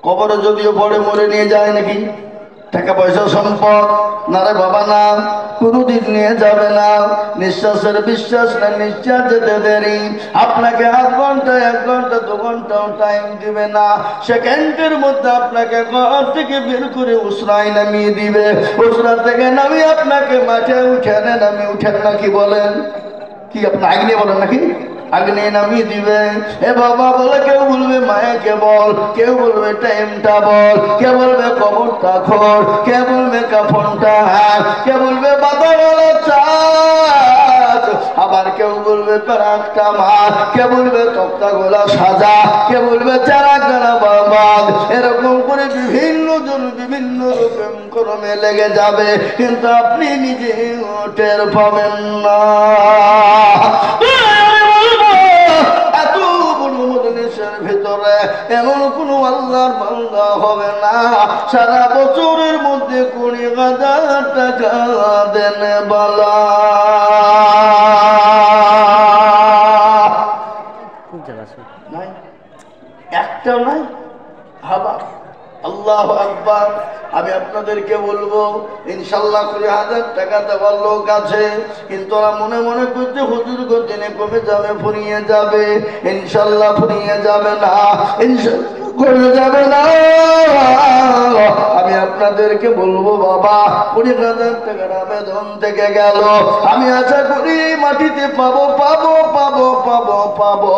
কবরে যদিও পড়ে মরে নিয়ে যায় নাকি, টাকা পয়সা সম্পদ না রে বাবা, না কোনদিন নিয়ে যাবে না। নিঃশ্বাসের বিশ্বাস না, নিঃশ্বাস যেতে দেরি, আপনাকে 8 ঘন্টা 1 ঘন্টা 2 ঘন্টাও টাইম দিবে না, সেকেন্ডের মধ্যে আপনাকে ঘর থেকে বের করে উসরায় নামিয়ে দিবে, উসরা থেকে নামিয়ে আপনাকে মাঠে উঠেন, নামিয়ে উঠেন নাকি বলেন কি, আপনার আগ্নে বলেন নাকি, আগ্নে নামিয়ে দিবে। এ বাবা বলে কেউ বলবে মায়াকে বল, কেউ বলবে টাইমটা বল, কে বলবে কবরটা খোল, কে বলবে কাফনটা হাত, কে বলবে বাতাওয়ালা চাঁদ, আবার কেউ বলবে প্রাকটা মার, কে বলবে তক্তা গোলা সাজা, কে বলবে চারা গানা বাবাদ, এরকম করে বিভিন্ন জন বিভিন্ন রকম ক্রমে লেগে যাবে, কিন্তু আপনি নিজে টের পাবেন না। এত বড় মজলিসের ভিতরে এমন কোন আল্লাহর বান্দা হবে না সারা বছরের মধ্যে 20,000 টাকা দেন বালা। নাই একটাও নাই হাবা। আল্লাহ আকবার। আমি আপনাদেরকে বলবো ইনশাল্লাহ 20,000 টাকা দেওয়ার লোক আছে, কিন্তু ওরা মনে মনে করছে হুজুর দিনে কমে যাবে, ফুরিয়ে যাবে। ইনশাল্লাহ ফুরিয়ে যাবে না, ইনশাল্লাহ করে যাবে না। আমি আপনাদেরকে বলবো বাবা 20,000 টাকার আবেদন থেকে গেল, আমি আশা করি মাটিতে পাবো পাবো পাবো পাবো পাবো,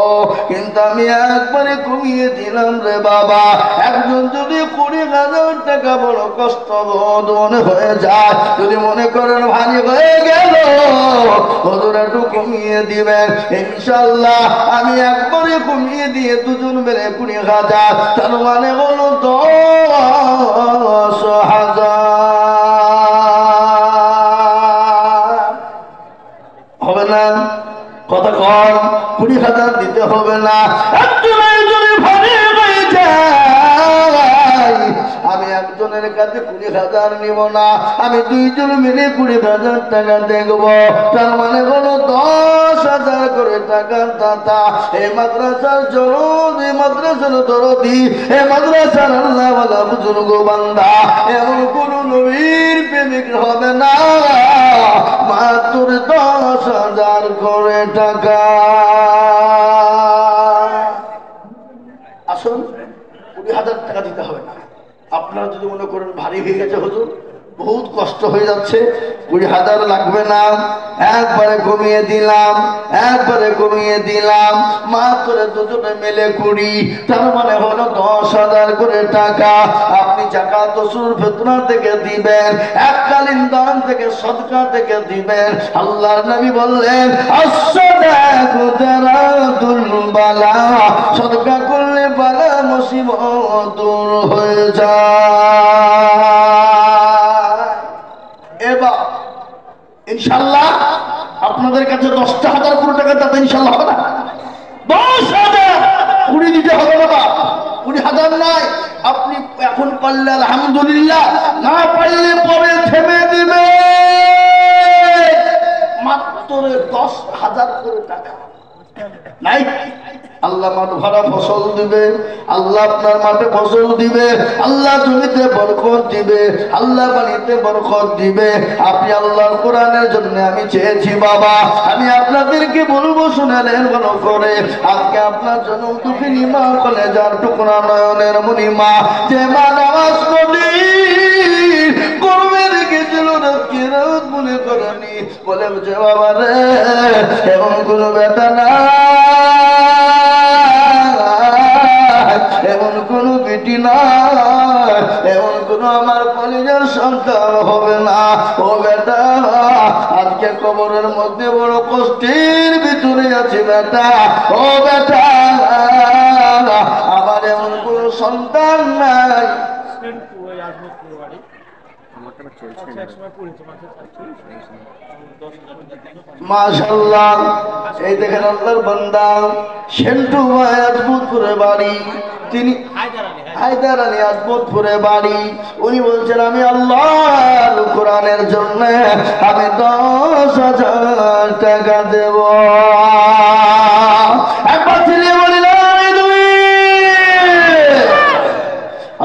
কিন্তু আমি একবারে কমিয়ে দিলাম রে বাবা। একজন যদি 20,000 টাকা বড় কষ্ট বোধ মনে হয়ে যায়। যদি মনে করেন ভারী হয়ে গেল, হুজুর একটু কমিয়ে দিবেন, ইনশাআল্লাহ আমি একবারে কমিয়ে দিয়ে দুজন মিলে 20,000, তার মানে হলো 10,000 হবে না? কথা কম, 20,000 দিতে হবে না। একজনের যদি ভারী হয়ে যায়, আমি একজনের কাছে 20,000 নিব না, আমি দুইজন মিলে 20,000 টাকা দেখব। তার মানে হলো 10,000 করে টাকার দাতা। এই মাদ্রাসার জরুর, এই মাদ্রাসার দরদি, এই মাদ্রাসার আল্লাহওয়ালা বুজুর্গ বান্দা, এমন কোন নবীর প্রেমিক হবে না। মাত্র 10,000 করে টাকা। আসুন, 20,000 টাকা দিতে হবে না। আপনারা যদি মনে করেন ভারী হয়ে গেছে হুজুর, বহুত কষ্ট হয়ে যাচ্ছে, 20,000 লাগবে না, একবারে কমিয়ে দিলাম, একবারে কমিয়ে দিলাম, মাত্র দুজনে মিলে 20, তার মানে হলো 10,000 করে টাকা। আপনি যাকাত ওসুল ফিতরা থেকে দিবেন, এককালীন দান থেকে, সদকা থেকে দিবেন। আল্লাহর নবী বললেন, as-সাদাকাতু তারাদুল বালা, সদকা করলে বালা মুসিবত দূর হয়ে যায়। এবার ইনশাআল্লাহ আপনাদের কাছে 10,000 কোটি টাকা দাতা ইনশাআল্লাহ হবে না? 10,000 20 দিতে হবে না, 20,000 নয়। আপনি এখন পারলে আলহামদুলিল্লাহ, না পারলে পরে থেমে দিবে। মাত্র 10,000 করে টাকা নাই। আল্লাহ মাঠ ভরা ফসল দিবে, আল্লাহ আপনার মাঠে ফসল দিবে, আল্লাহ জমিতে বরকত দিবে, আল্লাহ পানিতে বরকত দিবে। আপনি আল্লাহর কোরআনের জন্য আমি চেয়েছি বাবা, আমি আপনাদেরকে বলবো শুনেলেন ভালো করে। আজকে আপনার জন্য দুঃখিনী মা, কলেজার টুকরা, নয়নের মণিমা, যে মা নামাজ পড়ি করবে রেখেছিল, রাত মনে করেনি, বলে যে বাবা রে, এমন কোনো বেটা না, এমন কোন বেটি না, এমন কোন আমার কলিজার সন্তান হবে না। ও বেটা, আজকে কবরের মধ্যে বড় কষ্টের ভিতরে আছে বেটা। ও বেটা, আমার এমন কোন সন্তান নাই। মাশাআল্লাহ, এই দেখেন আল্লাহর বান্দা সেন্টু ভাই, আজমতপুরে বাড়ি, তিনি হায়দার আলী, আজমতপুরে বাড়ি। উনি বলছেন আমি আল্লাহর কোরআনের জন্য আমি 10,000 টাকা দেব। একবার ছেলে বলি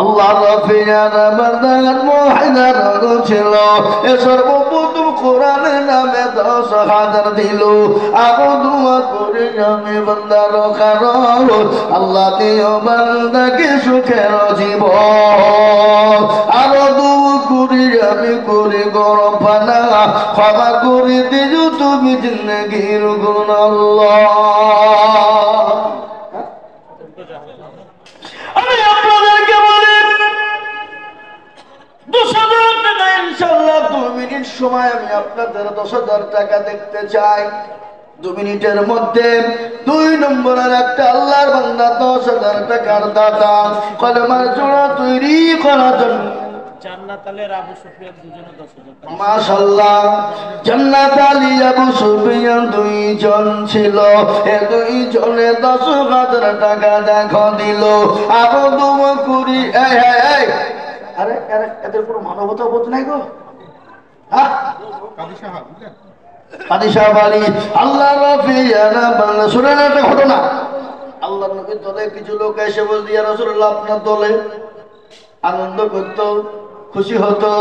আল্লাহ রফিয়ানা বান্দার মুহাইদার ছিল, এ সর্বপ্রথম কোরআনের নামে 10,000 দিল। আরো দোয়া করে আমি বান্দার কারণ, আল্লাহ দিও বান্দাকে সুখের জীবন। আরো দোয়া করি আমি করি গরম পানা, ক্ষমা করে দিও তুমি জিন্দগির গুণ আল্লাহ। আমি আপনাদেরকে বলি 10,000 টাকা ইনশাআল্লাহ 2 মিনিট সময় আমি আপনাদের 10,000 টাকা দেখতে চাই। 2 মিনিটের মধ্যে 2 নম্বরের একটা আল্লাহর বান্দা 10,000 টাকার দাতা, কলমার জোড়া তৈরি করার জন্য জান্নাত আলী আবু সুফিয়ান দুজনে 10,000 টাকা। মাশাআল্লাহ, জান্নাত আলী আবু সুফিয়ান দুইজন ছিল, এই দুইজনে 10,000 টাকা দেখো দিল। আরো দোয়া করি, এই এই আরে এদের কোনো মানবতা বোধ নাই গো। হ্যাঁ, কাদি সাহেব আলী আল্লাহ রাফিয়ানা বাংলা। শুনেন একটা ঘটনা, আল্লাহর নবীর দলে কিছু লোক এসে বলতে, ইয়া রাসূলুল্লাহ আপনার দলে আনন্দ করতো, খুশি হতো।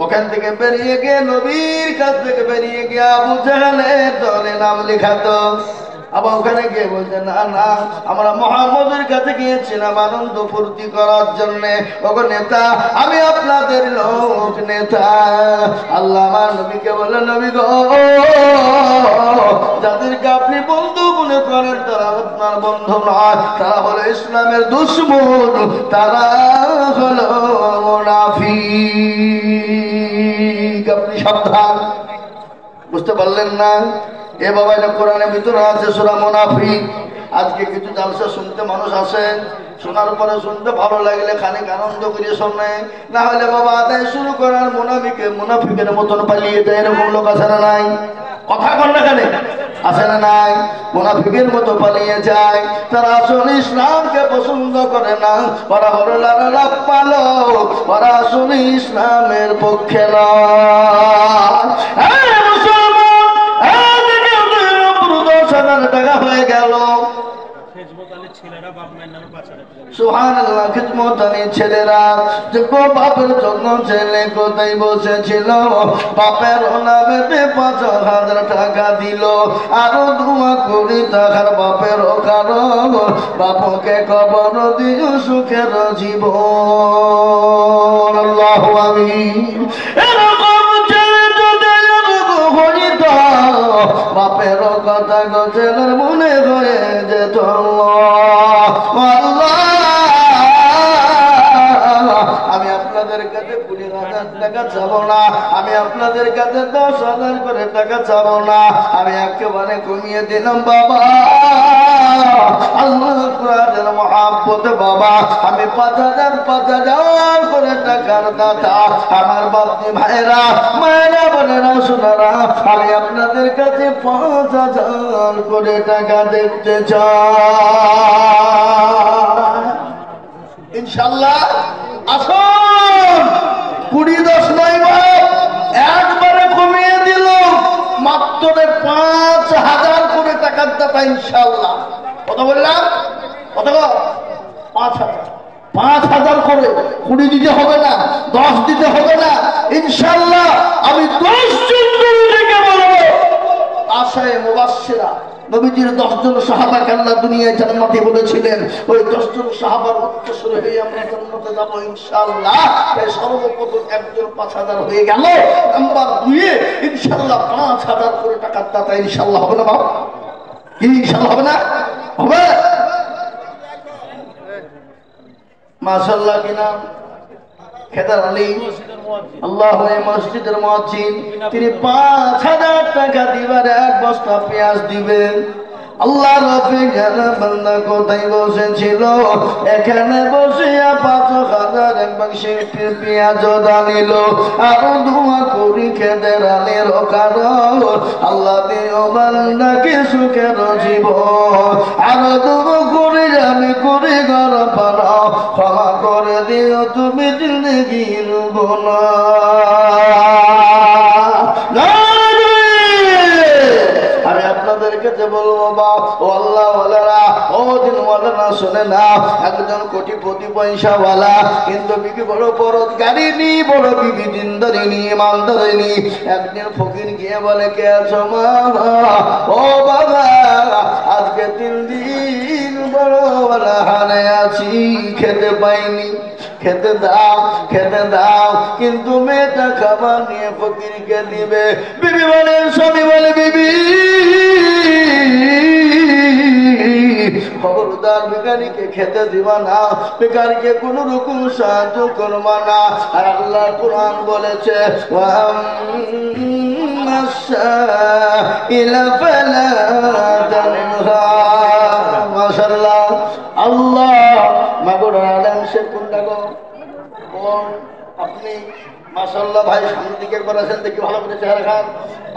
ওখান থেকে বেরিয়ে গিয়ে, নবীর কাছ থেকে বেরিয়ে গিয়ে আবু জাহেলের দলে নাম লেখাতো। আবার ওখানে গিয়ে বলছে না না, আমরা মুহাম্মদের কাছে গিয়েছিলাম আনন্দ ফুর্তি করার জন্য। ওগো নেতা, আমি আপনাদের লোক নেতা। আল্লাহ আমার নবীকে বলে, নবী গো, যাদেরকে আপনি বন্ধু মনে করেন তারা আপনার বন্ধু নয়, তারা হলো ইসলামের দুশমন, তারা হলো মুনাফিক। সাবধান। বুঝতে পারলেন না? এ বাবা, এটা কোরআনের ভিতরে আছে, সূরা মুনাফিক। আজকে কিছু জালসা শুনতে মানুষ আসে, শোনার পরে শুনতে ভালো লাগলে খানিক আনন্দ করে শোনে, না হলে বাবা আদায় শুরু করার মুনাফিকের মতন পালিয়ে যায়। এরকম লোক আছে না নাই? কথা কন না কেন? আছে না নাই? মুনাফিকের মতো পালিয়ে যায়। তারা আসলে ইসলামকে পছন্দ করে না, ওরা হলো লাভ পালো, ওরা আসলে ইসলামের পক্ষে নয়। টাকা হয়ে গেল, সুবহানাল্লাহ, খিদমত আলী ছেলেরা দেখো বাপের জন্য ছেলে কোথায় বসেছিল, বাপের নামেতে ৫,০০০ টাকা দিল, আরো ২ টাকার বাপের কারণ বাপকে কবর দিও সুখের জীবন। আল্লাহু আমিন। এরকম ছেলে যদি হইত, বাপের কথা গোছেলের মনে হয়ে যেত। আমি আপনাদের কাছে ২০,০০০ টাকা চাবো না, আমি আপনাদের কাছে ১০,০০০ করে টাকা চাবো না, আমি একেবারে কমিয়ে দিলাম বাবা। আল্লাহ কোরআনের মহব্বতে বাবা, আমি ৫,০০০ করে টাকার দাতা। আমার বাপজি ভাইরা, মায়েরা, বোনেরা, সোনারা, আমি আপনাদের কাছে ৫,০০০ করে টাকা দেখতে চাই। ইনশাআল্লাহ আসুন। ২০-১০ নয় বাপ, একবারে কমিয়ে দিল, মাত্র ৫,০০০ করে টাকার দাতা ইনশাআল্লাহ। কত বললাম? কত? ৫,০০০। ৫,০০০ করে ২০ দিতে হবে না, ১০ দিতে হবে না, ইনশাআল্লাহ আমি ১০ জন থেকে বলবো। আশায়ে মুবাশশিরা, নবীজির ১০ জন সাহাবাকে আল্লাহ দুনিয়ায় জান্নাতে বলেছিলেন, ওই ১০ জন সাহাবার উত্তরসূরি হয়ে আমরা জান্নাতে যাব ইনশাআল্লাহ। তাই সর্বপ্রথম একজন ৫,০০০ হয়ে গেল, নাম্বার ২ ইনশাআল্লাহ ৫,০০০ করে টাকার দাতা ইনশাআল্লাহ হবে না বাবা? ইনশাআল্লাহ হবে না? হবে। মাশাআল্লাহ। কি নাম? খেদার আলী। আল্লাহ, মসজিদের মুয়াজ্জিন, তিনি ৫,০০০ টাকা দিবার ১ বস্তা পেঁয়াজ দিবেন। আল্লাহ রফি জানা বান্দা কোথায় বসেছিল, এখানে বসিয়া ৫,০০০ এক বাক্সে পেঁয়াজ দানিল, আরো দোয়া করি খেদের আলীর কারণ আল্লাহ দিও বান্দাকে সুখের জীবন, আরো দোয়া করি আমি করি ঘর পারা, ক্ষমা করে দিও তুমি জিন্দেগির গুনাহ। আমি আপনাদের কাছে বলবো বাপ, ও আল্লাহ ওয়ালারা, ও দিন ওয়ালারা, শুনে না, একজন কোটিপতি পয়সাওয়ালা, কিন্তু বিবি বড় পরোজগারিনী, বড় বিবি দিনদারিনী, ইমানদারিনী। একদিন ফকির গিয়ে বলে, কে আছো মা? ও বাবা, আজকে ৩ দিন বড়ওয়ালা হারে আছি, খেতে পাইনি, খেতে দাও, খেতে দাও। কিন্তু মেয়েটা খাবার নিয়ে ফকিরকে দিবে। বিবি বলে, স্বামী বলে, বিবি খবরদার ভিখারিকে খেতে দিবা না, ভিখারিকে কোন রকম সাহায্য করবা না। আর আল্লাহ কুরআন বলেছে, মাশাআল্লাহ। আল্লাহ মাগুর আলম সে কোনটা গো? আপনি মাশাআল্লাহ ভাই, সামনের দিকে একবার আছেন, দেখি ভালো করে চেহারা খান।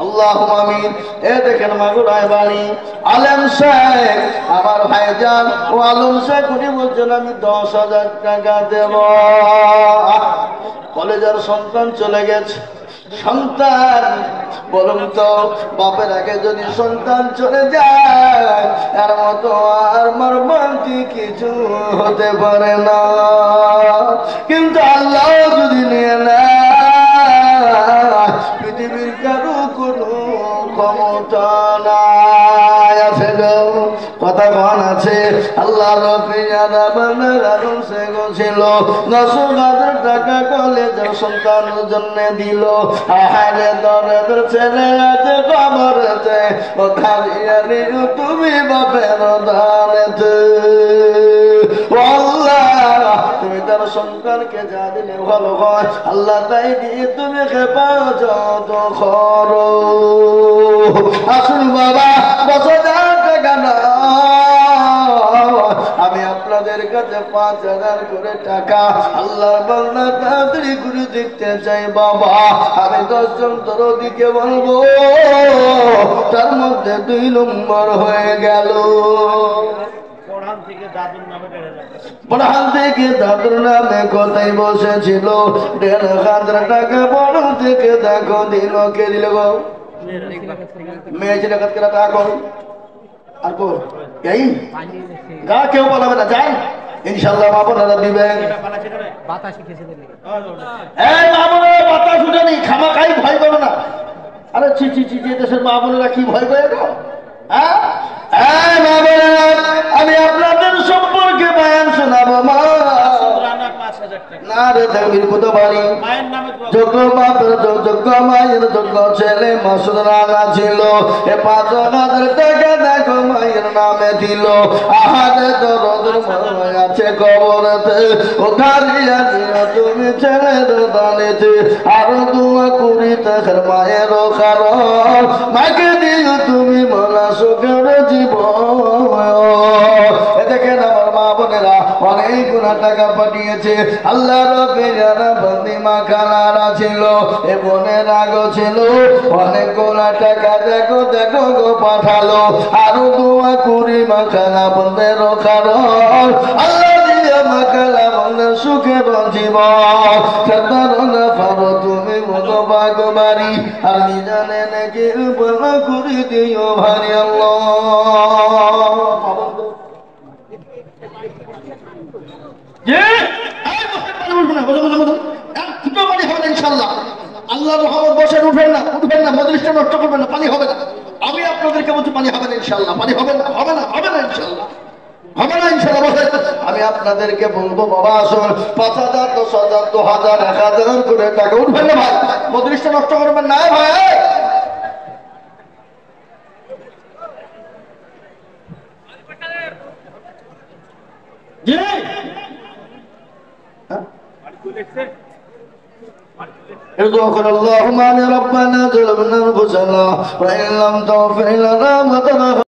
আল্লাহুম্মা আমিন। এ দেখেন মাগুরায় বাড়ি আলেম সাহেব, আমার ভাইজান ও আলম সাহেব উনি বলছেন আমি ১০,০০০ টাকা দেব। কলেজের সন্তান চলে গেছে, সন্তান বলুন তো, বাপের আগে যদি সন্তান চলে যায়, এর মতো আর মর্মান্তি কিছু হতে পারে না। কিন্তু আল্লাহ যদি নিয়ে নেয়, পৃথিবীর কারো কোনো ক্ষমতা নাই। আছে গো, কথা কন আছে। আল্লাহ রফিয়ারা বানারাম সে ছিল ১০,০০০ টাকা কলেজের সন্তানের জন্য দিল। আহারে দরের ছেলে আছে খবরেতে, ও খালিয়ারি তুমি বাপের দানেতে। ও আল্লাহ, তুমি তো আপনার সন্তানকে যা দিলে ভালো হয় আল্লাহ তাই দিয়ে তুমি হেফাজত করো। আসুন বাবা 10,000 টাকা না, আমি আপনাদের কাছে 5,000 করে টাকা আল্লাহর বান্দা তাড়াতাড়ি করে দেখতে চাই বাবা। আমি 10 জন দরদিকে বলবো, তার মধ্যে 2 নম্বর হয়ে গেল। পড়ান থেকে দাদুর নামে কোথায় বসেছিল 1,500 টাকা। পড়ান থেকে দেখো দিল কে দিল গো? মেয়ে ছিল টাকা কর আর কর এই গা কেউ বলাবে না, যাই ইনশাল্লাহ মা বোনেরা দিবেন। এই মা বোনেরা বাতাস উঠেনি, খামাখাই ভয় করো না। আরে ছি ছি ছি, দেশের মা বোনেরা কি ভয় করে গো? হ্যাঁ মা বোনেরা, আমি আপনাদের সম্পর্কে বয়ান শোনাবো। মা না রে দেবীর কত বাড়ি, যোগ্য বাপের যোগ্য মায়ের যোগ্য ছেলে মাসুদ রানা ছিল। 5,000 টাকা দেখো মায়ের নামে দিল। আহারে দরদের মনে আছে কবরেতে, ওখানিয়া দিয়া তুমি ছেলের দানেতে। আরো দোয়া করি তাদের মায়ের কারণ, মাকে দিও তুমি মনা সুখের জীবন। দেখেন আমার মা বোনেরা অনেক গুণা টাকা পাঠিয়েছে। আল্লাহ রবে যারা বন্দি মা খানারা ছিল, এ বোনের আগো ছিল, অনেক গুণা টাকা দেখো দেখো গো পাঠালো। আরো দোয়া করি মা খানা বন্ধের কারণ, আল্লাহ দিয়ে মা খানা বন্ধের সুখের জীবন। খেতারনা পারো তুমি মতো বাগবাড়ি, আমি জানে নাকি বলা করি দিও ভারি আল্লাহ। আল্লাহ রহমত বসেন, উঠবেন না মজলিসটা নষ্ট করবেন না, পানি হবে না। আমি আপনাদেরকে বলছি পানি হবে না ইনশাল্লাহ, পানি হবে না ইনশাল্লাহ, হবে না ইনশাল্লাহ। আমি আপনাদেরকে বলবো বাবা আসুন 5,000 10,000 2,000 1,000 করে টাকা উঠবেন না ভাই, মজলিসটা নষ্ট করবেন না ভাই। জি اللهم ربنا ظلمنا انفسنا وان لم تغفر لنا وترحمنا